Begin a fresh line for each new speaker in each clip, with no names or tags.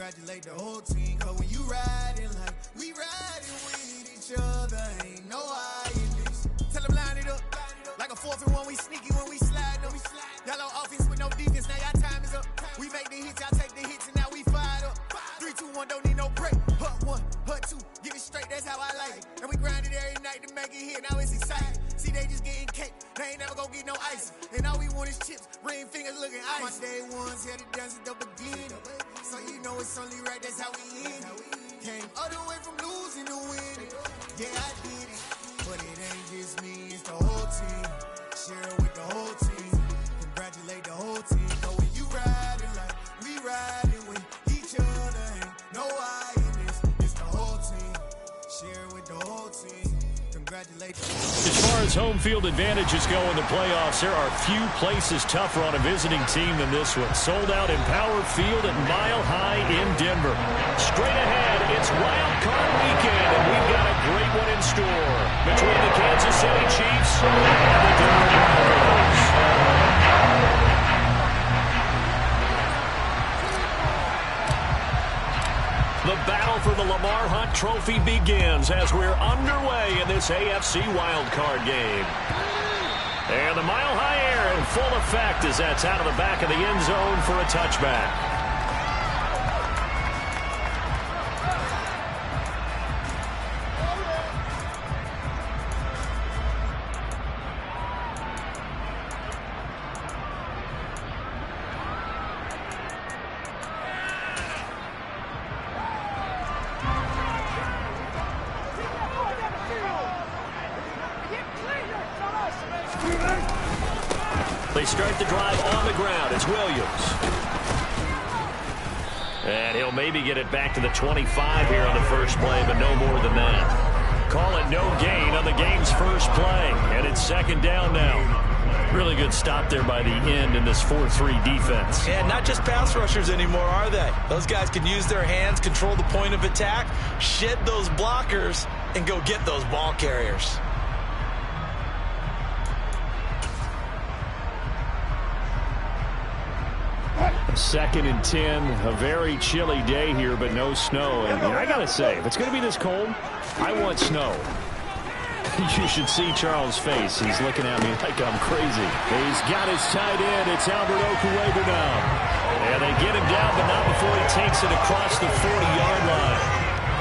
Congratulate the whole team, cause when you riding like we riding with each other, ain't no hiding this. Tell them line it up, like a 4th and 1, we sneaky when we slide them. Y'all on offense with no defense, now y'all time is up. We make the hits, y'all take the hits, and now we fired up. 3, 2, 1, don't need no break. Hut 1, hut 2, give it straight, that's how I like it. And we grind it every night to make it hit, now it's exciting. See, they just getting cake, they ain't never gonna get no ice. And all we want is chips, ring fingers looking ice. My day ones had it done since the beginning. So you know it's only right, that's how we end it. Came all the way from losing to winning. Yeah, I did it, but it ain't just me, it's the whole team. Share it with the whole team. Congratulate the whole team. Know when you riding like we riding with each other, ain't no hiding this. It's the whole team. Share it with the whole team. Congratulate.
As far as home field advantages go in the playoffs, there are few places tougher on a visiting team than this one. Sold out in Power Field at Mile High in Denver. Straight ahead, it's Wild Card Weekend, and we've got a great one in store between the Kansas City Chiefs and the Denver Broncos. The battle for the Lamar Hunt Trophy begins as we're underway in this AFC wildcard game. And the Mile High air in full effect as that's out of the back of the end zone for a touchback. They start the drive on the ground. It's Williams. And he'll maybe get it back to the 25 here on the first play, but no more than that. Call it no gain on the game's first play. And it's 2nd down now. Really good stop there by the end in this 4-3 defense.
And not just pass rushers anymore, are they? Those guys can use their hands, control the point of attack, shed those blockers, and go get those ball carriers.
Second and 10, a very chilly day here, but no snow. And I got to say, if it's going to be this cold, I want snow. You should see Charles' face. He's looking at me like I'm crazy. He's got his tight end. It's Albert Okuwebe now. And they get him down, but not before he takes it across the 40-yard line.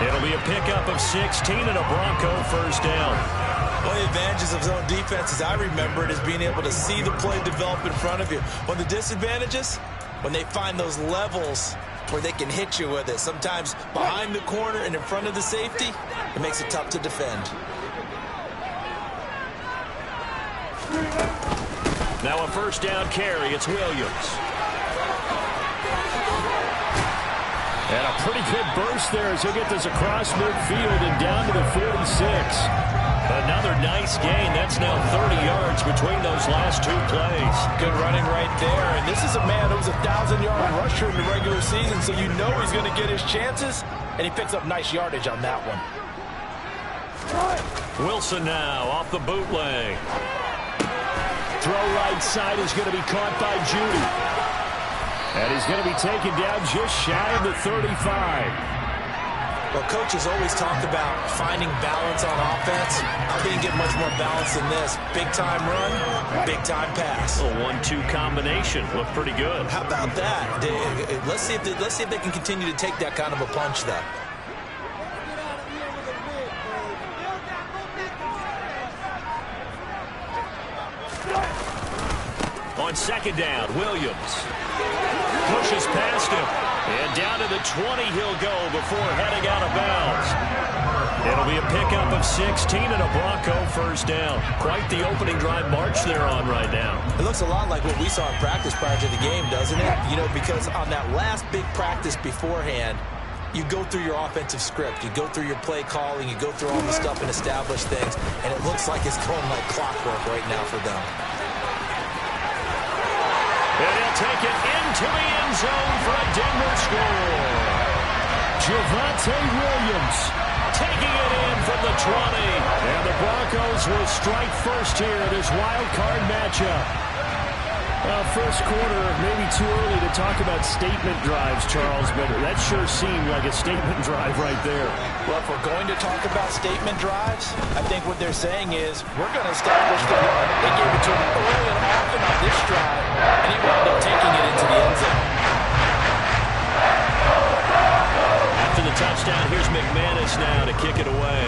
It'll be a pickup of 16 and a Bronco first down.
One of the advantages of zone defense, as I remember it, is being able to see the play develop in front of you. One of the disadvantages, when they find those levels where they can hit you with it. Sometimes behind the corner and in front of the safety, it makes it tough to defend.
Now a first down carry. It's Williams. And a pretty good burst there as he'll get this across midfield and down to the 46. Another nice gain. That's now 30 yards between those last 2 plays.
Good running right there. And this is a man who was a 1,000-yard rusher in the regular season, so you know he's going to get his chances, and he picks up nice yardage on that one.
Wilson now off the bootleg. Throw right side is going to be caught by Judy. And he's going to be taken down just shy of the 35.
Well, coaches always talk about finding balance on offense. I didn't get much more balance than this. Big-time run, big-time pass.
A 1-2 combination. Looked pretty good.
How about that? Let's see if they can continue to take that kind of a punch, though.
On 2nd down, Williams pushes past him. And down to the 20 he'll go before heading out of bounds. It'll be a pickup of 16 and a Bronco first down. Quite the opening drive march they're on right now.
It looks a lot like what we saw in practice prior to the game, doesn't it? You know, because on that last big practice beforehand, you go through your offensive script. You go through your play calling. You go through all the stuff and establish things. And it looks like it's going like clockwork right now for them.
And he'll take it into the end zone for a Denver score. Javonte Williams taking it in from the 20. And the Broncos will strike first here in this wild card matchup. Well, first quarter, maybe too early to talk about statement drives, Charles, but that sure seemed like a statement drive right there.
Well, if we're going to talk about statement drives, I think what they're saying is we're going to establish the run. They gave it to him early and often on this drive, and he wound up taking it into the end zone.
After the touchdown, here's McManus now to kick it away.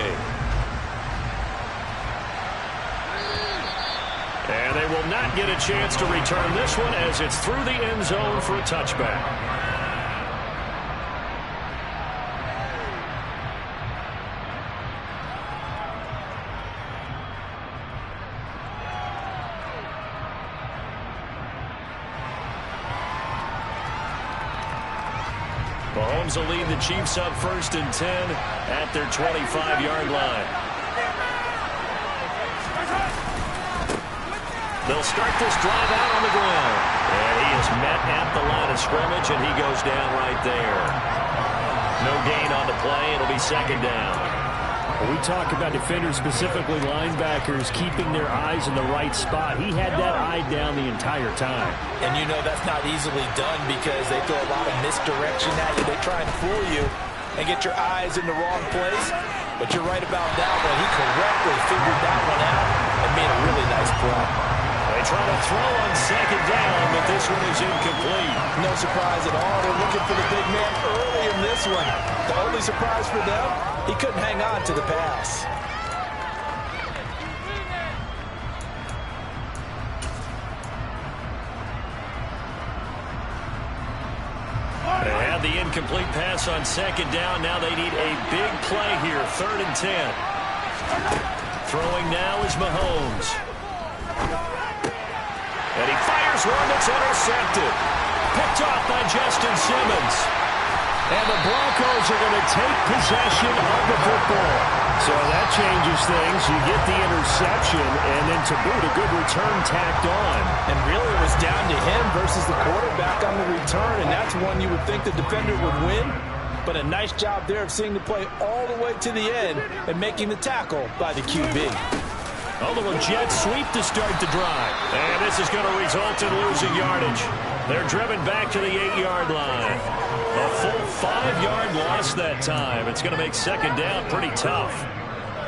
And they will not get a chance to return this one as it's through the end zone for a touchback. Mahomes will lead the Chiefs up 1st and 10 at their 25-yard line. They'll start this drive out on the ground. And he is met at the line of scrimmage, and he goes down right there. No gain on the play. It'll be 2nd down. When we talk about defenders, specifically linebackers, keeping their eyes in the right spot, he had that eye down the entire time.
And you know that's not easily done because they throw a lot of misdirection at you. They try and fool you and get your eyes in the wrong place. But you're right about that one. He correctly figured that one out and made a really nice play.
They try to throw on 2nd down, but this one is incomplete.
No surprise at all. They're looking for the big man early in this one. The only surprise for them, he couldn't hang on to the pass.
They had the incomplete pass on 2nd down. Now they need a big play here, 3rd and 10. Throwing now is Mahomes. And he fires one that's intercepted. Picked off by Justin Simmons. And the Broncos are going to take possession of the football. So that changes things. You get the interception, and then to boot, a good return tacked on.
And really it was down to him versus the quarterback on the return, and that's one you would think the defender would win. But a nice job there of seeing the play all the way to the end and making the tackle by the QB.
A little jet sweep to start the drive. And this is going to result in losing yardage. They're driven back to the 8-yard line. A full 5-yard loss that time. It's going to make 2nd down pretty tough.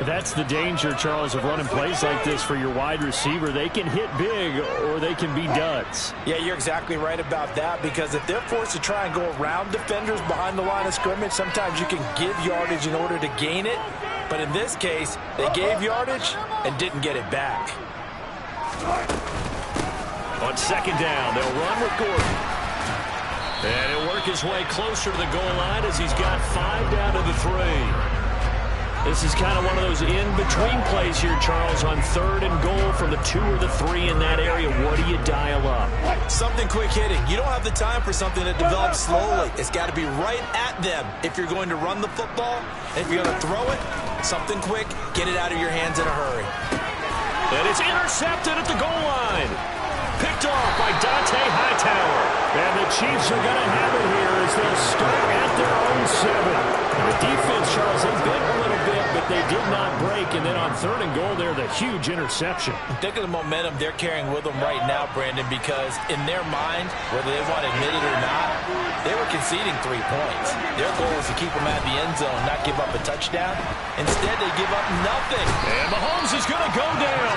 That's the danger, Charles, of running plays like this for your wide receiver. They can hit big or they can be duds.
Yeah, you're exactly right about that, because if they're forced to try and go around defenders behind the line of scrimmage, sometimes you can give yardage in order to gain it. But in this case, they gave yardage and didn't get it back.
On 2nd down, they'll run with Gordon. And he'll work his way closer to the goal line as he's got 5 down to the 3. This is kind of one of those in-between plays here, Charles, on 3rd and goal from the 2 or the 3 in that area. What do you dial up?
Something quick hitting. You don't have the time for something that develops slowly. It's got to be right at them if you're going to run the football. If you're going to throw it, something quick, get it out of your hands in a hurry.
And it's intercepted at the goal line. Picked off by Dante Hightower. And the Chiefs are going to have it here as they'll start at their own 7. The defense, Charles, they bit a little bit, but they did not break. And then on 3rd and goal there, the huge interception.
Think of the momentum they're carrying with them right now, Brandon, because in their mind, whether they want to admit it or not, they were conceding 3 points. Their goal was to keep them out of the end zone, not give up a touchdown. Instead, they give up nothing.
And Mahomes is going to go down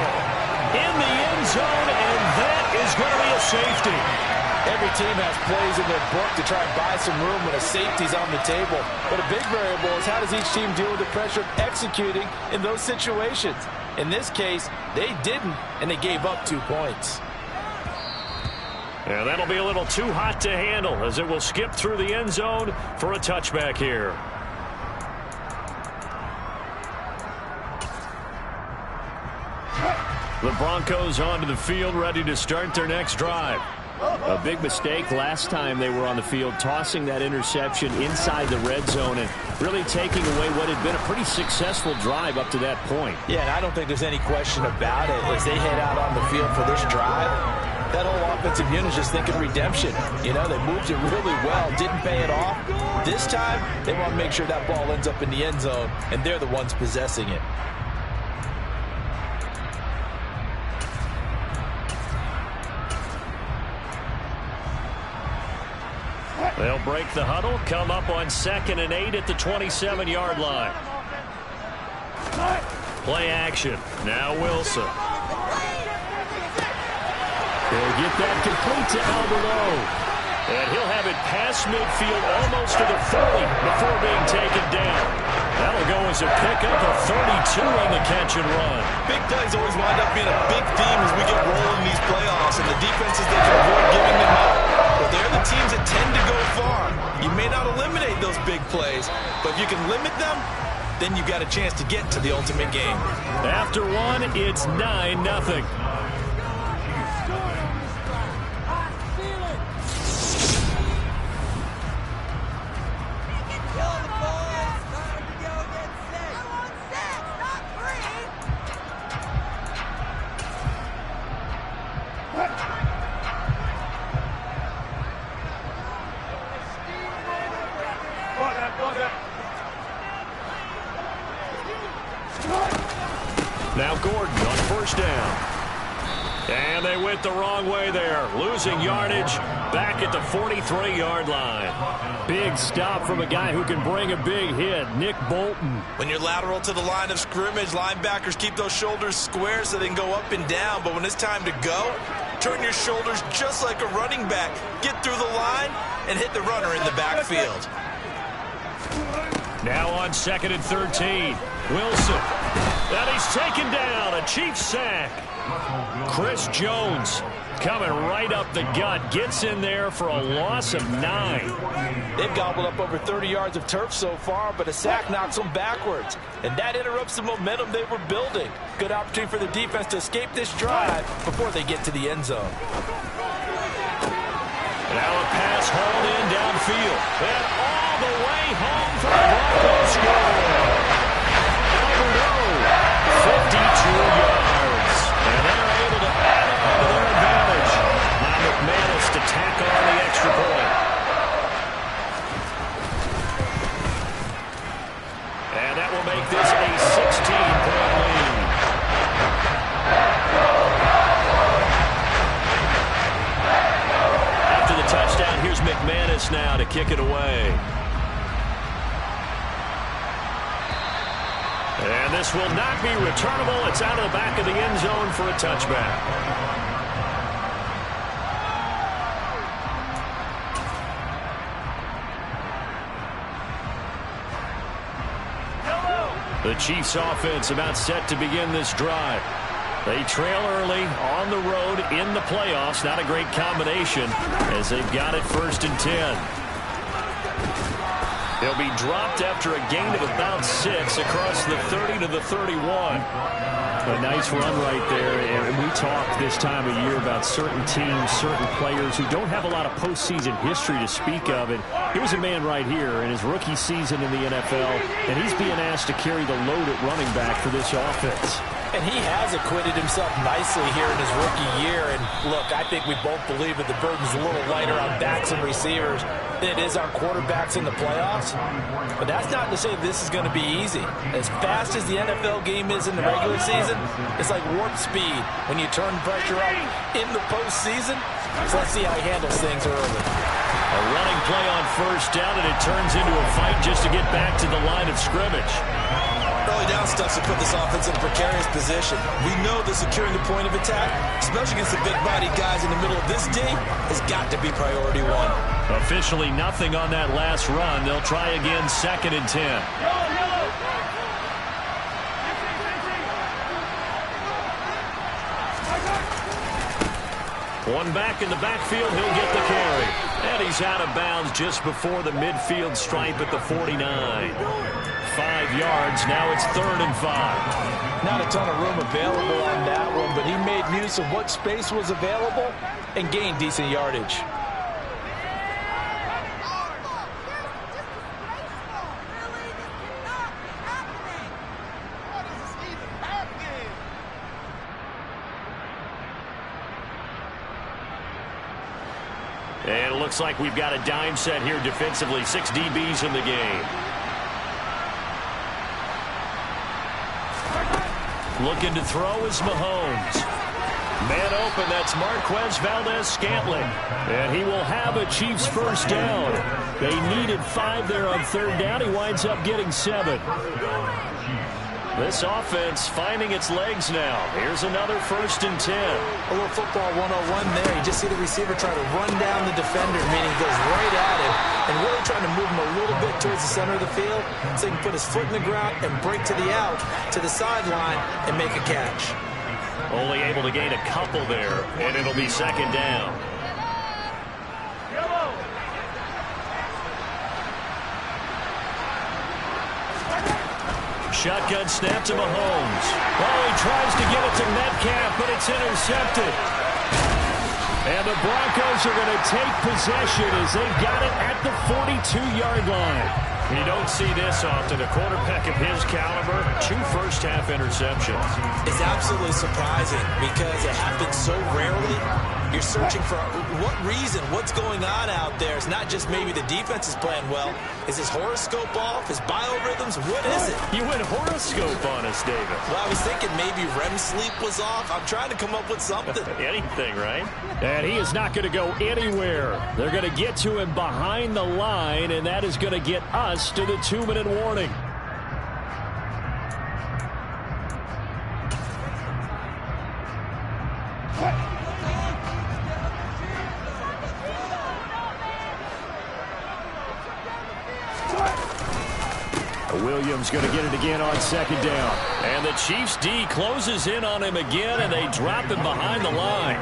in the end zone, and that is going to be a safety.
Every team has plays in their book to try and buy some room when a safety's on the table. But a big variable is how does each team deal with the pressure of executing in those situations. In this case, they didn't, and they gave up 2 points.
And that'll be a little too hot to handle as it will skip through the end zone for a touchback here. The Broncos onto the field, ready to start their next drive. A big mistake last time they were on the field, tossing that interception inside the red zone and really taking away what had been a pretty successful drive up to that point.
Yeah, and I don't think there's any question about it. As they head out on the field for this drive, that whole offensive unit is just thinking redemption. You know, they moved it really well, didn't pay it off. This time, they want to make sure that ball ends up in the end zone, and they're the ones possessing it.
They'll break the huddle, come up on 2nd and 8 at the 27-yard line. Play action. Now Wilson. He'll get that complete to Alberto. And he'll have it past midfield almost to the 30 before being taken down. That'll go as a pickup of 32 on the catch and run.
Big plays always wind up being a big theme as we get rolling in these playoffs, and the defenses, they can avoid giving them up. But they're the teams that tend to go far. You may not eliminate those big plays, but if you can limit them, then you've got a chance to get to the ultimate game.
After one, it's 9-0. Now Gordon on first down. And they went the wrong way there. Losing yardage back at the 43-yard line. Big stop from a guy who can bring a big hit, Nick Bolton.
When you're lateral to the line of scrimmage, linebackers keep those shoulders square so they can go up and down. But when it's time to go, turn your shoulders just like a running back. Get through the line and hit the runner in the backfield.
Now on 2nd and 13. Wilson. And he's taken down. A Chiefs sack. Chris Jones coming right up the gut. Gets in there for a loss of 9.
They've gobbled up over 30 yards of turf so far, but a sack knocks them backwards. And that interrupts the momentum they were building. Good opportunity for the defense to escape this drive before they get to the end zone.
Now a pass hauled in downfield. And all the way home for the Broncos score. Alberto, 52 yards. And they're able to add on to their advantage. Now McManus to tack on the extra point. And that will make this a 16-point lead. After the touchdown, here's McManus now to kick it away. And this will not be returnable. It's out of the back of the end zone for a touchback. The Chiefs offense about set to begin this drive. They trail early on the road in the playoffs. Not a great combination as they've got it 1st and 10. They'll be dropped after a gain of about 6 across the 30 to the 31. A nice run right there. And we talked this time of year about certain teams, certain players who don't have a lot of postseason history to speak of. And here's a man right here in his rookie season in the NFL, and he's being asked to carry the load at running back for this offense.
And he has acquitted himself nicely here in his rookie year. And look, I think we both believe that the burden's a little lighter on backs and receivers than it is on quarterbacks in the playoffs. But that's not to say this is going to be easy. As fast as the NFL game is in the regular season, it's like warp speed when you turn pressure up in the postseason. So let's see how he handles things early.
A running play on first down, and it turns into a fight just to get back to the line of scrimmage.
Early down stuff to put this offense in a precarious position. We know that securing the point of attack, especially against the big-bodied guys in the middle of this D, has got to be priority 1.
Officially nothing on that last run. They'll try again 2nd and 10. One back in the backfield, he'll get the carry. And he's out of bounds just before the midfield stripe at the 49. 5 yards, now it's 3rd and 5.
Not a ton of room available on that one, but he made use of what space was available and gained decent yardage.
And it looks like we've got a dime set here defensively. 6 DBs in the game. Looking to throw is Mahomes. Man open, that's Marquez Valdez-Scantling. And he will have a Chiefs first down. They needed 5 there on third down. He winds up getting 7. This offense finding its legs now. Here's another 1st and 10.
A little football 101 there. You just see the receiver try to run down the defender, meaning he goes right at him and really trying to move him a little bit towards the center of the field so he can put his foot in the ground and break to the out, to the sideline, and make a catch.
Only able to gain a couple there, and it'll be 2nd down. Shotgun snap to Mahomes. Oh, he tries to get it to Metcalf, but it's intercepted. And the Broncos are going to take possession as they've got it at the 42-yard line. You don't see this often. A quarterback of his caliber, 2 first-half interceptions.
It's absolutely surprising because it happens so rarely. You're searching for what reason, what's going on out there. It's not just maybe the defense is playing well. Is his horoscope off? His biorhythms? What is it?
You went horoscope on us, David.
Well, I was thinking maybe REM sleep was off. I'm trying to come up with something.
Anything, right? And he is not going to go anywhere. They're going to get to him behind the line, and that is going to get us to the 2-minute warning. Williams going to get it again on 2nd down. And the Chiefs D closes in on him again, and they drop him behind the line.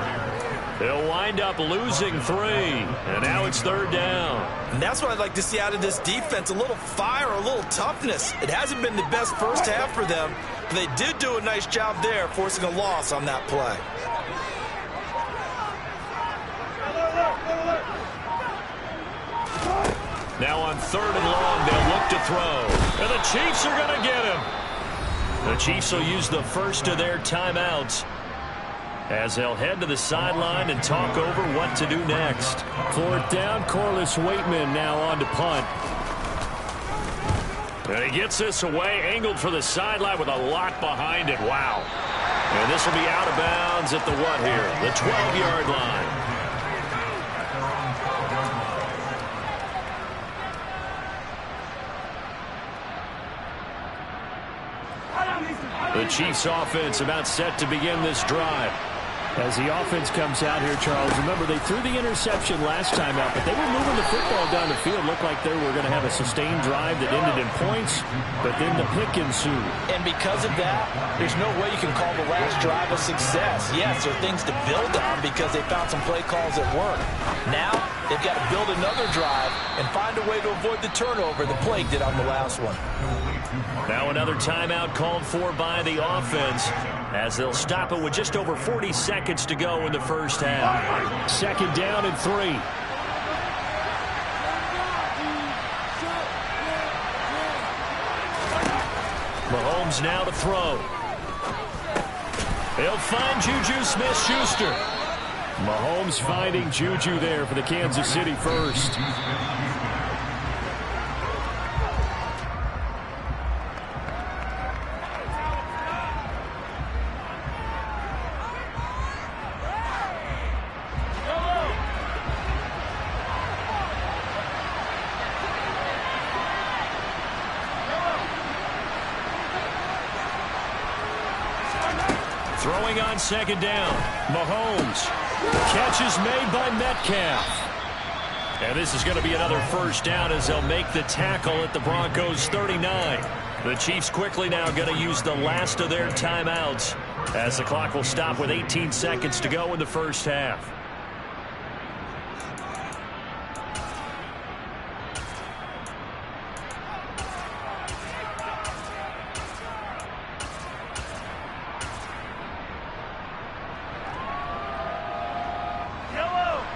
They'll wind up losing 3. And now it's 3rd down.
And that's what I'd like to see out of this defense. A little fire, a little toughness. It hasn't been the best first half for them. But they did do a nice job there, forcing a loss on that play.
Now on 3rd and long, they'll look to throw. And the Chiefs are going to get him. The Chiefs will use the first of their timeouts as they'll head to the sideline and talk over what to do next. 4th down, Corliss Waitman now on to punt. And he gets this away, angled for the sideline with a lot behind it. Wow. And this will be out of bounds at the what here? The 12-yard line. The Chiefs offense about set to begin this drive. As the offense comes out here, Charles, remember they threw the interception last time out, but they were moving the football down the field. Looked like they were going to have a sustained drive that ended in points, but then the pick ensued.
And because of that, there's no way you can call the last drive a success. Yes, there are things to build on because they found some play calls that work. Now, they've got to build another drive and find a way to avoid the turnover the plague did on the last one.
Now another timeout called for by the offense as they'll stop it with just over 40 seconds to go in the first half. 2nd down and 3. Mahomes now to throw. He'll find Juju Smith-Schuster. Mahomes finding Juju there for the Kansas City first. Throwing on 2nd down. Mahomes. Catch is made by Metcalf. And this is going to be another first down as they'll make the tackle at the Broncos 39. The Chiefs quickly now going to use the last of their timeouts as the clock will stop with 18 seconds to go in the first half.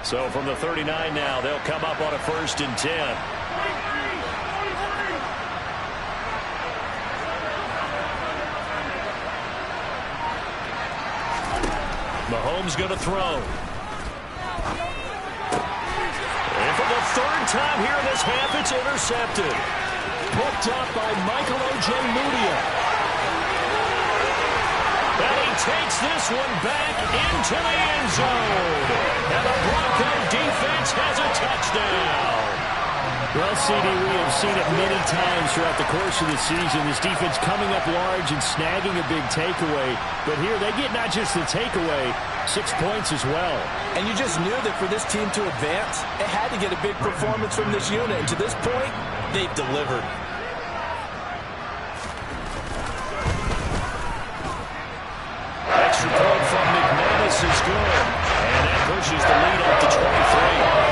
So from the 39 now, they'll come up on a 1st and 10. Mahomes going to throw. And for the 3rd time here in this half, it's intercepted. Picked up by Michael O.J. Mudia. And he takes this one back into the end zone. And the Bronco defense has a touchdown. Well, CD, we have seen it many times throughout the course of the season. This defense coming up large and snagging a big takeaway. But here they get not just the takeaway, 6 points as well.
And you just knew that for this team to advance, it had to get a big performance from this unit. And to this point, they've delivered.
Extra point from McManus is good. And that pushes the lead up to 23.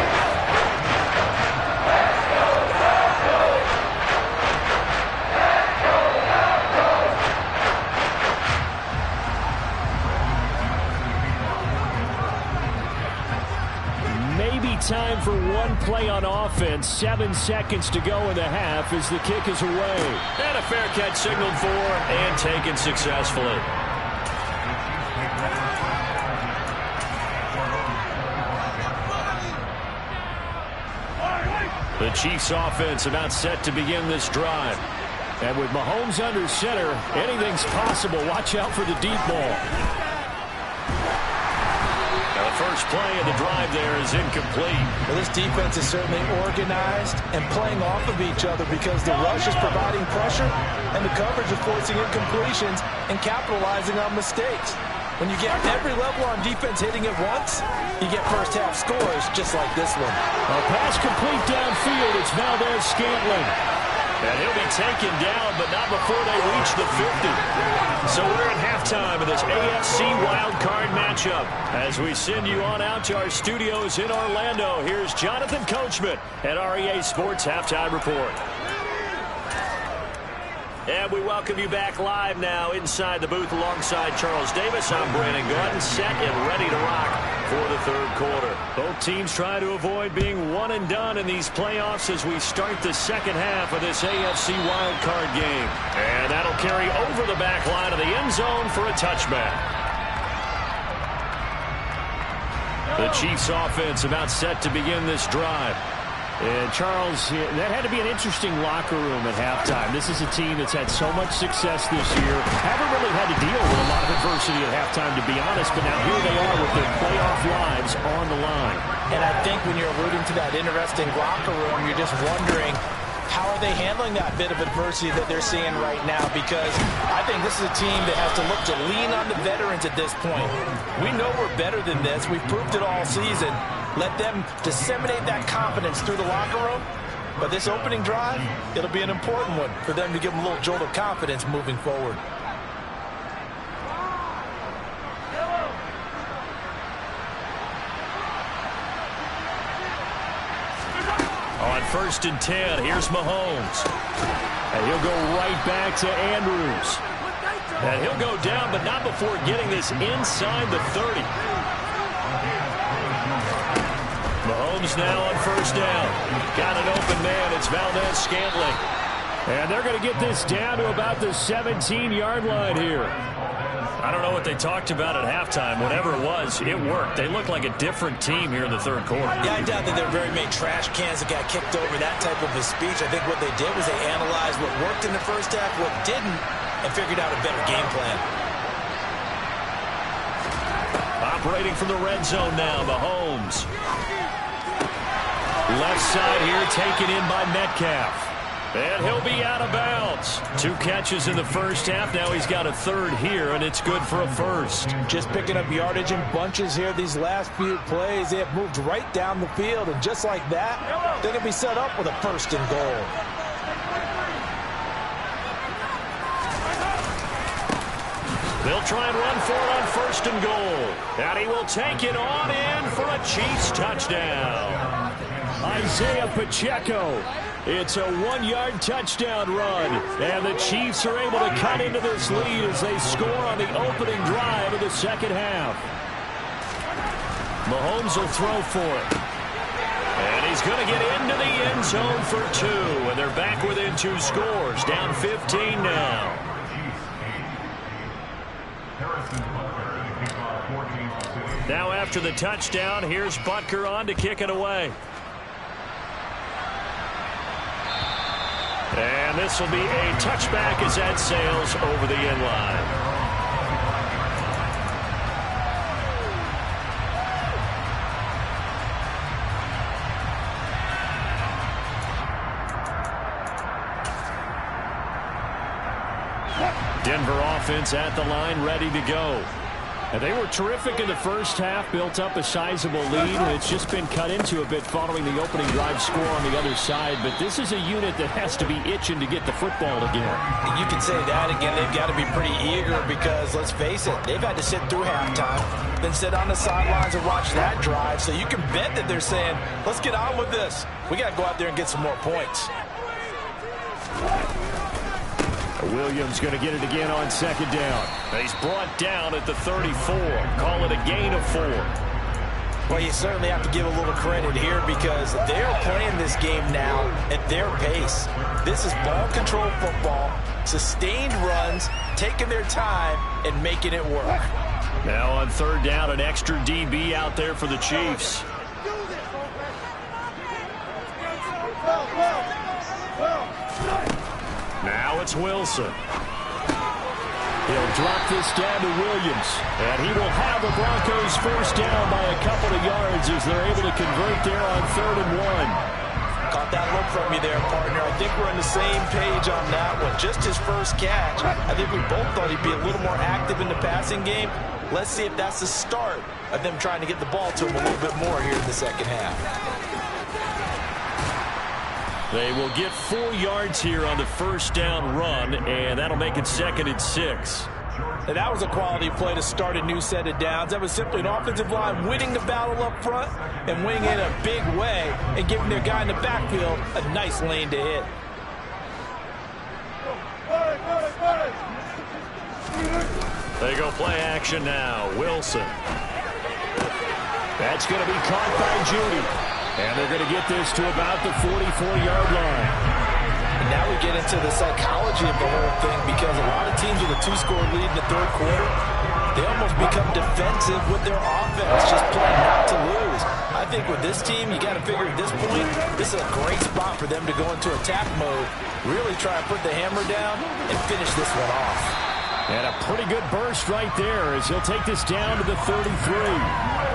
Time for one play on offense. 7 seconds to go in the half as the kick is away. And a fair catch signaled for and taken successfully. The Chiefs offense about set to begin this drive. And with Mahomes under center, anything's possible. Watch out for the deep ball. First play of the drive there is incomplete.
Well, this defense is certainly organized and playing off of each other because the rush is providing pressure and the coverage is forcing incompletions and capitalizing on mistakes. When you get every level on defense hitting at once, you get first half scores just like this one.
A pass complete downfield. It's Valdez-Scantling. And he'll be taken down, but not before they reach the 50. So we're at halftime of this AFC wildcard matchup. As we send you on out to our studios in Orlando, here's Jonathan Coachman at REA Sports Halftime Report. And we welcome you back live now inside the booth alongside Charles Davis. I'm Brandon Gordon, set and ready to rock for the third quarter. Both teams try to avoid being one and done in these playoffs as we start the second half of this AFC wildcard game. And that'll carry over the back line of the end zone for a touchback. The Chiefs offense about set to begin this drive. And Charles, that had to be an interesting locker room at halftime. This is a team that's had so much success this year. Haven't really had to deal with a lot of adversity at halftime, to be honest. But now here they are with their playoff lives on the line.
And I think when you're alluding to that interesting locker room, you're just wondering, how are they handling that bit of adversity that they're seeing right now? Because I think this is a team that has to look to lean on the veterans at this point. We know we're better than this. We've proved it all season. Let them disseminate that confidence through the locker room. But this opening drive, it'll be an important one for them to give them a little jolt of confidence moving forward.
On 1st and 10, here's Mahomes. And he'll go right back to Andrews. And he'll go down, but not before getting this inside the 30. Mahomes now on 1st down. Got an open man. It's Valdez-Scantling. And they're going to get this down to about the 17-yard line here. I don't know what they talked about at halftime. Whatever it was, it worked. They look like a different team here in the third quarter.
Yeah, I doubt that there were very many trash cans that got kicked over, that type of a speech. I think what they did was they analyzed what worked in the first half, what didn't, and figured out a better game plan.
Operating from the red zone now, Mahomes. Left side here taken in by Metcalf. And he'll be out of bounds. 2 catches in the first half. Now he's got a third here, and it's good for a first.
Just picking up yardage in bunches here these last few plays. They have moved right down the field, and just like that, they're going to be set up with a 1st and goal.
They'll try and run for it on 1st and goal. And he will take it on in for a Chiefs touchdown. Isaiah Pacheco. It's a 1-yard touchdown run. And the Chiefs are able to cut into this lead as they score on the opening drive of the second half. Mahomes will throw for it. And he's going to get into the end zone for 2. And they're back within 2 scores. Down 15 now. Now after the touchdown, here's Butker on to kick it away. And this will be a touchback as that sails over the end line. Denver offense at the line, ready to go. And they were terrific in the first half, built up a sizable lead, and it's just been cut into a bit following the opening drive score on the other side. But this is a unit that has to be itching to get the football again.
You can say that again. They've got to be pretty eager because, let's face it, they've had to sit through halftime, then sit on the sidelines and watch that drive. So you can bet that they're saying, let's get on with this. We got to go out there and get some more points.
Williams going to get it again on second down. He's brought down at the 34. Call it a gain of 4.
Well, you certainly have to give a little credit here because they're playing this game now at their pace. This is ball control football, sustained runs, taking their time, and making it work.
Now on third down, an extra DB out there for the Chiefs. Now it's Wilson. He'll drop this down to Williams, and he will have the Broncos first down by a couple of yards as they're able to convert there on 3rd and 1.
Caught that look from you there, partner. I think we're on the same page on that one. Just his first catch. I think we both thought he'd be a little more active in the passing game. Let's see if that's the start of them trying to get the ball to him a little bit more here in the second half.
They will get 4 yards here on the first down run, and that'll make it 2nd and 6.
And that was a quality play to start a new set of downs. That was simply an offensive line winning the battle up front and winning it in a big way and giving their guy in the backfield a nice lane to hit.
They go play action now. Wilson. That's going to be caught by Judy. And they're going to get this to about the 44-yard line.
And now we get into the psychology of the whole thing because a lot of teams with a 2-score lead in the 3rd quarter, they almost become defensive with their offense, just playing not to lose. I think with this team, you got to figure at this point, this is a great spot for them to go into attack mode, really try and put the hammer down and finish this one off.
And a pretty good burst right there as he'll take this down to the 33.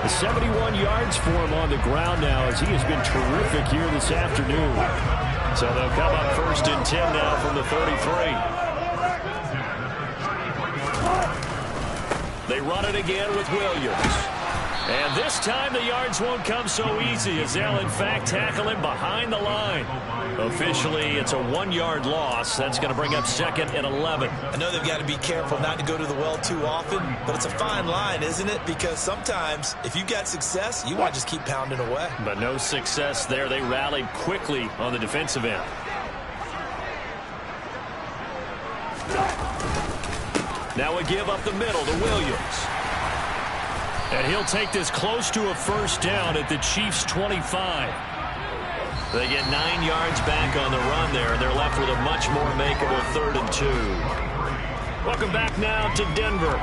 71 yards for him on the ground now as he has been terrific here this afternoon. So they'll come up 1st and 10 now from the 33. They run it again with Williams. And this time the yards won't come so easy as they'll in fact tackle him behind the line. Officially, it's a 1-yard loss. That's going to bring up 2nd and 11.
I know they've got to be careful not to go to the well too often, but it's a fine line, isn't it? Because sometimes, if you got success, you want to just keep pounding away.
But no success there. They rallied quickly on the defensive end. Now a give up the middle to Williams. And he'll take this close to a first down at the Chiefs' 25. They get 9 yards back on the run there, and they're left with a much more makeable 3rd and 2. Welcome back now to Denver.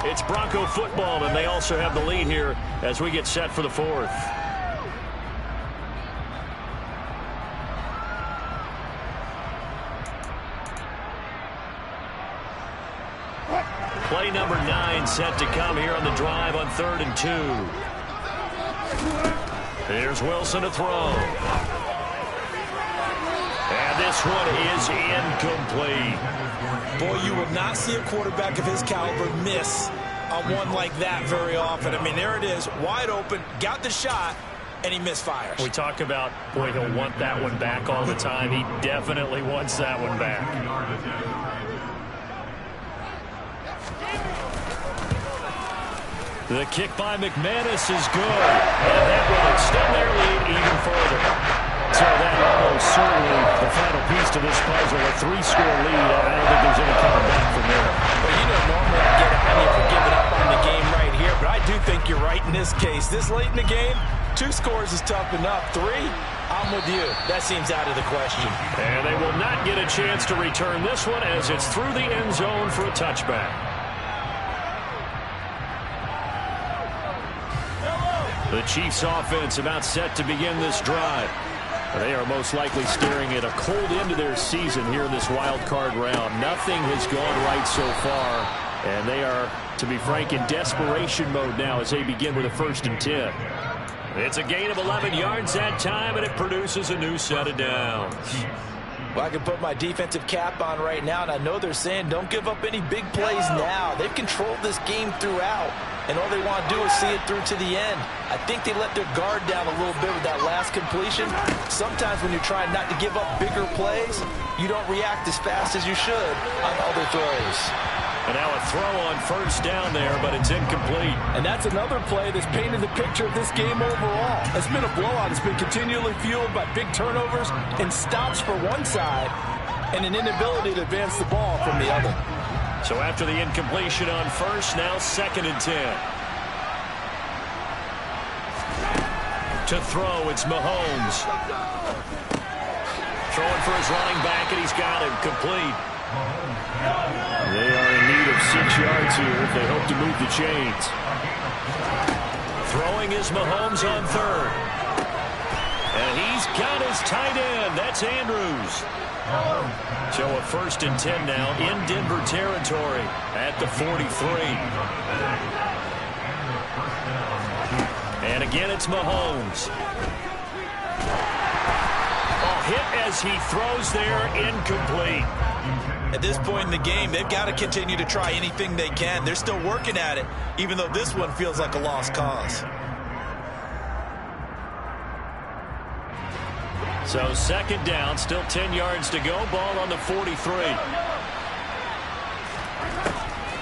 It's Bronco football, and they also have the lead here as we get set for the 4th. Play number 9 set to come here on the drive on 3rd and 2. Here's Wilson to throw. And this one is incomplete.
Boy, you will not see a quarterback of his caliber miss on one like that very often. I mean, there it is, wide open, got the shot, and he misfires.
We talk about, boy, he'll want that one back all the time. He definitely wants that one back. The kick by McManus is good, and that will extend their lead even further. So that almost certainly the final piece to this puzzle, a 3-score lead. I don't think there's any coming back from there.
Well, you know, normally I get on you for giving up on the game right here, but I do think you're right in this case. This late in the game, 2 scores is tough enough. 3, I'm with you. That seems out of the question.
And they will not get a chance to return this one as it's through the end zone for a touchback. The Chiefs offense about set to begin this drive. They are most likely staring at a cold end to their season here in this wild card round. Nothing has gone right so far, and they are, to be frank, in desperation mode now as they begin with a 1st and 10. It's a gain of 11 yards that time, and it produces a new set of downs.
Well, I can put my defensive cap on right now, and I know they're saying don't give up any big plays now. They've controlled this game throughout, and all they want to do is see it through to the end. I think they let their guard down a little bit with that last completion. Sometimes when you're trying not to give up bigger plays, you don't react as fast as you should on other throws.
And now a throw on first down there, but it's incomplete.
And that's another play that's painted the picture of this game overall. It's been a blowout. It's been continually fueled by big turnovers and stops for one side and an inability to advance the ball from the other.
So after the incompletion on first, now 2nd and 10. To throw, it's Mahomes. Throwing for his running back, and he's got him complete. They are in need of 6 yards here if they hope to move the chains. Throwing is Mahomes on 3rd. And he's got his tight end. That's Andrews. So a 1st and 10 now in Denver territory at the 43. And again, it's Mahomes. Hit as he throws there, incomplete.
At this point in the game, they've got to continue to try anything they can. They're still working at it, even though this one feels like a lost cause.
So 2nd down, still 10 yards to go. Ball on the 43.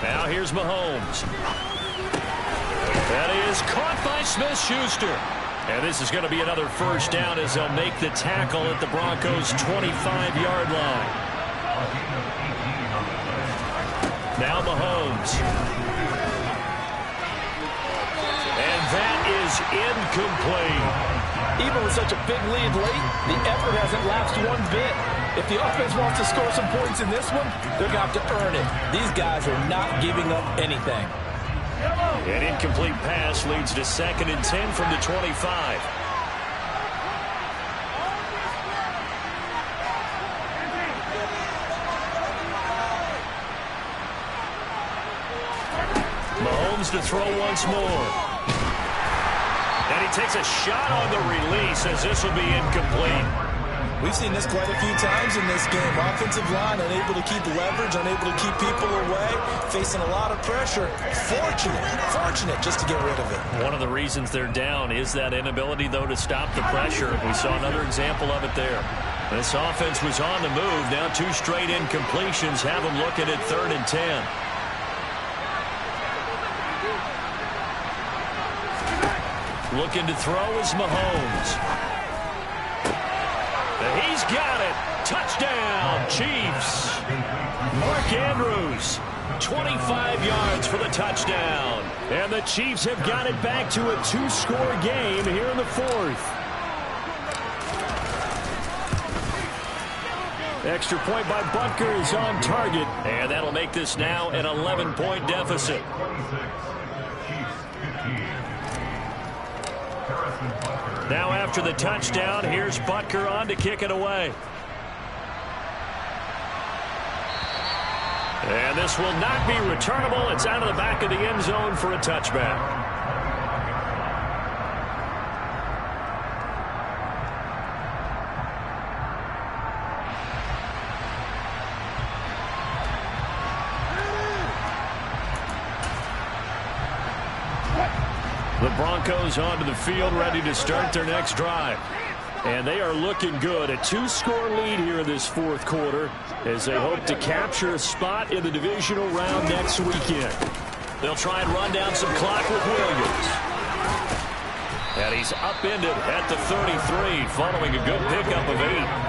Now here's Mahomes. That is caught by Smith-Schuster. And this is going to be another 1st down as they'll make the tackle at the Broncos' 25-yard line. Now Mahomes. And that is incomplete.
Even with such a big lead late, the effort hasn't lapsed one bit. If the offense wants to score some points in this one, they're going to have to earn it. These guys are not giving up anything.
An incomplete pass leads to 2nd and 10 from the 25. Mahomes to throw once more. And he takes a shot on the release as this will be incomplete.
We've seen this quite a few times in this game. Offensive line unable to keep leverage, unable to keep people away, facing a lot of pressure. Fortunate just to get rid of it.
One of the reasons they're down is that inability, though, to stop the pressure. We saw another example of it there. This offense was on the move. Now 2 straight incompletions have them looking at 3rd and 10. Looking to throw is Mahomes. He's got it. Touchdown, Chiefs. Mark Andrews, 25 yards for the touchdown. And the Chiefs have got it back to a 2-score game here in the 4th. Extra point by Butker is on target. And that'll make this now an 11-point deficit. Now after the touchdown, here's Butker on to kick it away. And this will not be returnable. It's out of the back of the end zone for a touchback. The Broncos onto the field, ready to start their next drive. And they are looking good. A 2-score lead here in this 4th quarter as they hope to capture a spot in the divisional round next weekend. They'll try and run down some clock with Williams. And he's upended at the 33 following a good pickup of 8.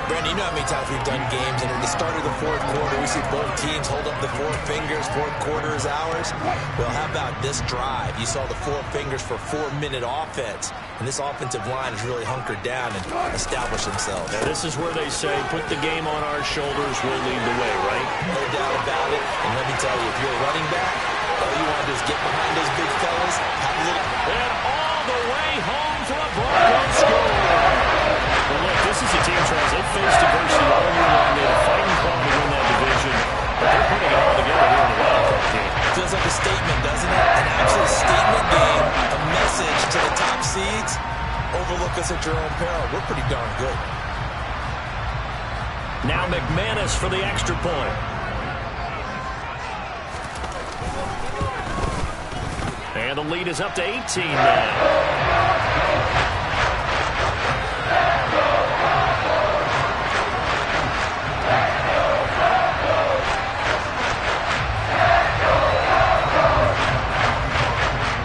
Brandon, you know how many times we've done games, and at the start of the 4th quarter, we see both teams hold up the 4 fingers, 4th quarter is ours. Well, how about this drive? You saw the 4 fingers for 4-minute offense, and this offensive line has really hunkered down and established themselves.
Now, this is where they say, put the game on our shoulders, we'll lead the way, right?
No doubt about it, and let me tell you, if you're a running back, all you want to do is get behind those big fellas, have a little...
And all the way home for a Broncos score. Well, look, this is a team, Charles. They've faced adversity all year long. They had a fighting club to win that division, but they're putting it all together here in the wildcard game.
Feels like a statement, doesn't it? An absolute statement game, a message to the top seeds. Overlook us at your own peril. We're pretty darn good.
Now McManus for the extra point. And the lead is up to 18 now.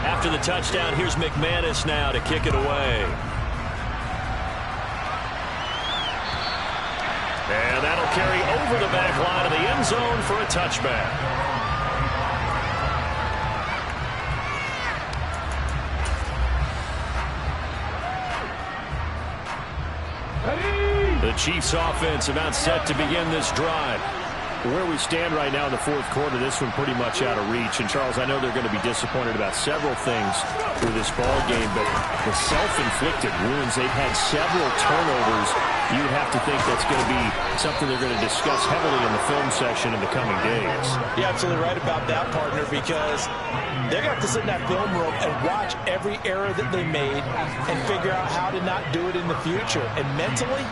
After the touchdown, here's McManus now to kick it away. And that'll carry over the back line of the end zone for a touchback. The Chiefs offense about set to begin this drive. Where we stand right now in the fourth quarter, this one pretty much out of reach. And, Charles, I know they're going to be disappointed about several things with this ball game, but the self-inflicted wounds, they've had several turnovers. You would have to think that's going to be something they're going to discuss heavily in the film session in the coming days.
You're absolutely right about that, partner, because they're going to have to sit in that film room and watch every error that they made and figure out how to not do it in the future. And mentally,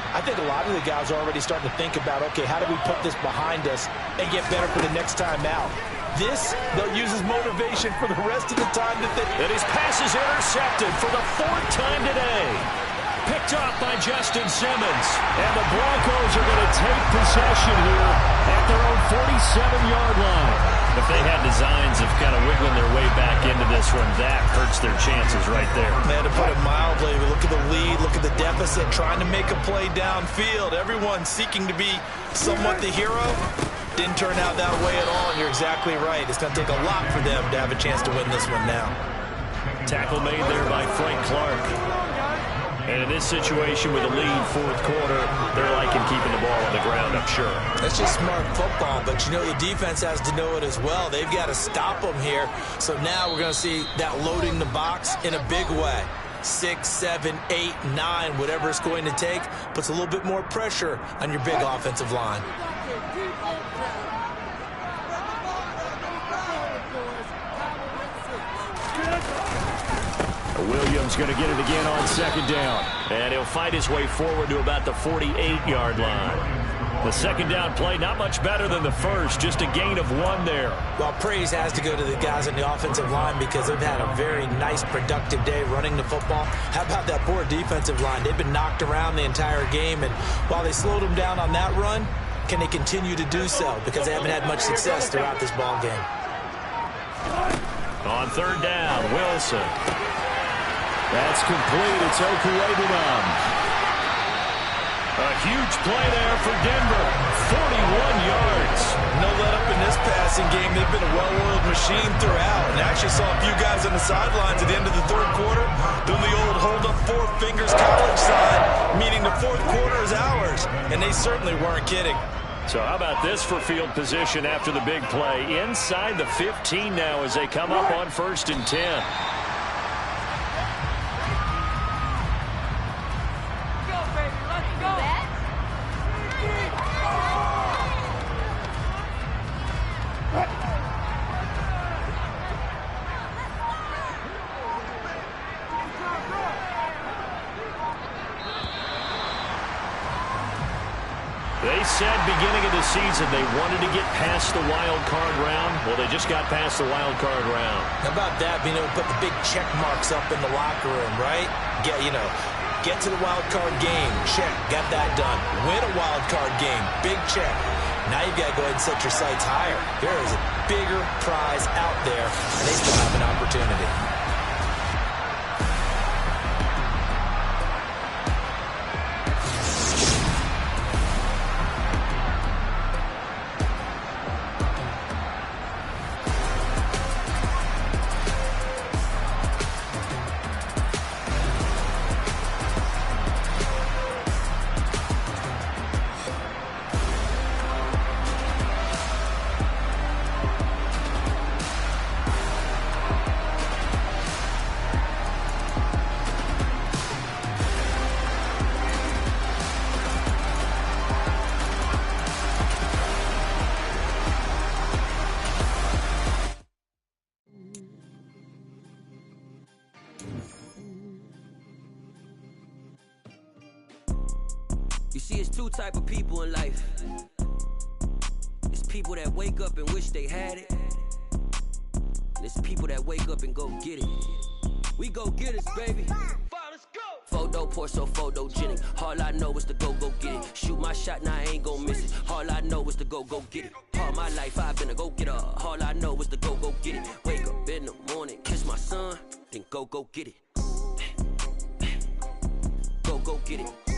I think a lot of the guys are already starting to think about, okay, how do we put this behind us and get better for the next time out? This, they'll use as motivation for the rest of the time that they...
And his pass is intercepted for the fourth time today. Picked up by Justin Simmons. And the Broncos are going to take possession here at their own 47-yard line. If they had designs of kind of wiggling their way back into this one, that hurts their chances right there.
Man, to put it mildly, look at the lead, look at the deficit, trying to make a play downfield. Everyone seeking to be somewhat the hero. Didn't turn out that way at all, and you're exactly right. It's going to take a lot for them to have a chance to win this one now.
Tackle made there by Frank Clark. And in this situation with a lead fourth quarter, they're liking keeping the ball on the ground, I'm sure.
That's just smart football, but you know the defense has to know it as well. They've got to stop them here. So now we're going to see that loading the box in a big way. 6, 7, 8, 9, whatever it's going to take, puts a little bit more pressure on your big offensive line.
Williams going to get it again on second down. And he'll fight his way forward to about the 48-yard line. The second down play, not much better than the first, just a gain of 1 there.
Well, praise has to go to the guys on the offensive line because they've had a very nice, productive day running the football. How about that poor defensive line? They've been knocked around the entire game, and while they slowed them down on that run, can they continue to do so? Because they haven't had much success throughout this ball game.
On third down, Wilson. That's complete. It's Okuegbunam. A huge play there for Denver. 41 yards.
No let up in this passing game. They've been a well-oiled machine throughout. And I actually saw a few guys on the sidelines at the end of the third quarter doing the old hold up 4 fingers college sign, meaning the fourth quarter is ours. And they certainly weren't kidding.
So how about this for field position after the big play? Inside the 15 now as they come up on 1st and 10. They said beginning of the season they wanted to get past the wild card round. Well, they just got past the wild card round.
How about that, being able to put the big check marks up in the locker room, right? Get to the wild card game, check, got that done. Win a wild card game, big check. Now you've got to go ahead and set your sights higher. There is a bigger prize out there, and they still have an opportunity.
type of people in life. It's people that wake up and wish they had it. And it's people that wake up and go get it. We go get it, baby. Let's go. Photo pour so photogenic. All I know is to go get it. Shoot my shot, now I ain't gon' miss it. All I know is to go get it. All my life I've been a go-getter. All I know is to go get it. Wake up in the morning, kiss my son, then go get it. Go get it.